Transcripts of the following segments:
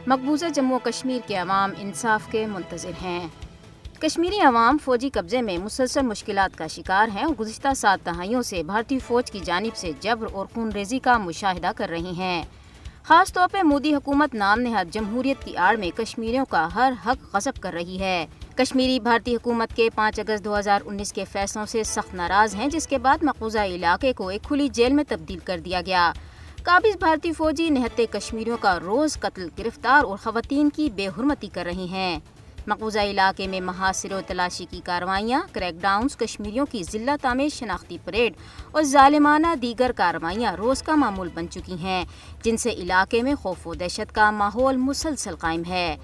مقبوضہ جموں و کشمیر کے عوام انصاف کے منتظر ہیں۔ کشمیری عوام فوجی قبضے میں مسلسل مشکلات کا شکار ہیں اور گزشتہ 7 دہائیوں سے بھارتی فوج کی جانب سے جبر اور خون ریزی کا مشاہدہ کر رہی ہیں۔ خاص طور پہ مودی حکومت نام نہاد جمہوریت کی آڑ میں کشمیریوں کا ہر حق غصب کر رہی ہے۔ کشمیری بھارتی حکومت کے 5 اگست 2019 کے فیصلوں سے سخت ناراض ہیں، جس کے بعد مقبوضہ علاقے کو ایک کھلی جیل میں تبدیل کر دیا گیا۔ قابض بھارتی فوجی نہتے کشمیریوں کا روز قتل، گرفتار اور خواتین کی بے حرمتی کر رہے ہیں۔ مقبوضہ علاقے میں محاصرے و تلاشی کی کارروائیاں، کریک ڈاؤنز، کشمیریوں کی ذلت آمیز شناختی پریڈ اور ظالمانہ دیگر کارروائیاں روز کا معمول بن چکی ہیں، جن سے علاقے میں خوف و دہشت کا ماحول مسلسل قائم ہے۔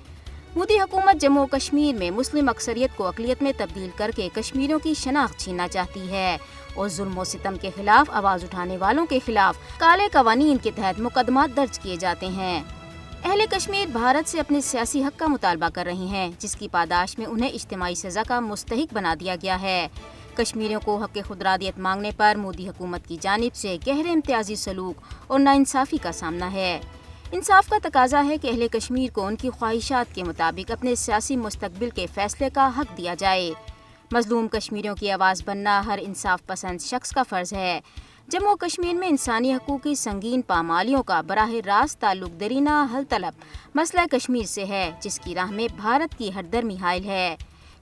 مودی حکومت جموں و کشمیر میں مسلم اکثریت کو اقلیت میں تبدیل کر کے کشمیریوں کی شناخت چھیننا چاہتی ہے اور ظلم و ستم کے خلاف آواز اٹھانے والوں کے خلاف کالے قوانین کے تحت مقدمات درج کیے جاتے ہیں۔ اہل کشمیر بھارت سے اپنے سیاسی حق کا مطالبہ کر رہے ہیں، جس کی پاداش میں انہیں اجتماعی سزا کا مستحق بنا دیا گیا ہے۔ کشمیریوں کو حق خودارادیت مانگنے پر مودی حکومت کی جانب سے گہرے امتیازی سلوک اور ناانصافی کا سامنا ہے۔ انصاف کا تقاضا ہے کہ اہل کشمیر کو ان کی خواہشات کے مطابق اپنے سیاسی مستقبل کے فیصلے کا حق دیا جائے۔ مظلوم کشمیریوں کی آواز بننا ہر انصاف پسند شخص کا فرض ہے۔ جموں و کشمیر میں انسانی حقوق کی سنگین پامالیوں کا براہ راست تعلق دیرینہ حل طلب مسئلہ کشمیر سے ہے، جس کی راہ میں بھارت کی ہر درمی حائل ہے۔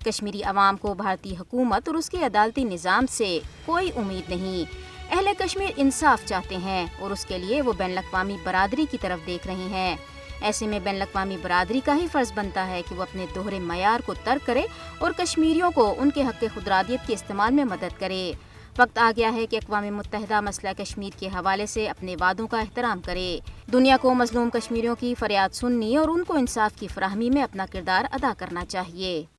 کشمیری عوام کو بھارتی حکومت اور اس کے عدالتی نظام سے کوئی امید نہیں۔ اہل کشمیر انصاف چاہتے ہیں اور اس کے لیے وہ بین الاقوامی برادری کی طرف دیکھ رہے ہیں۔ ایسے میں بین الاقوامی برادری کا ہی فرض بنتا ہے کہ وہ اپنے دوہرے معیار کو ترک کرے اور کشمیریوں کو ان کے حق خودارادیت کے استعمال میں مدد کرے۔ وقت آ گیا ہے کہ اقوام متحدہ مسئلہ کشمیر کے حوالے سے اپنے وعدوں کا احترام کرے۔ دنیا کو مظلوم کشمیریوں کی فریاد سننی اور ان کو انصاف کی فراہمی میں اپنا کردار ادا کرنا چاہیے۔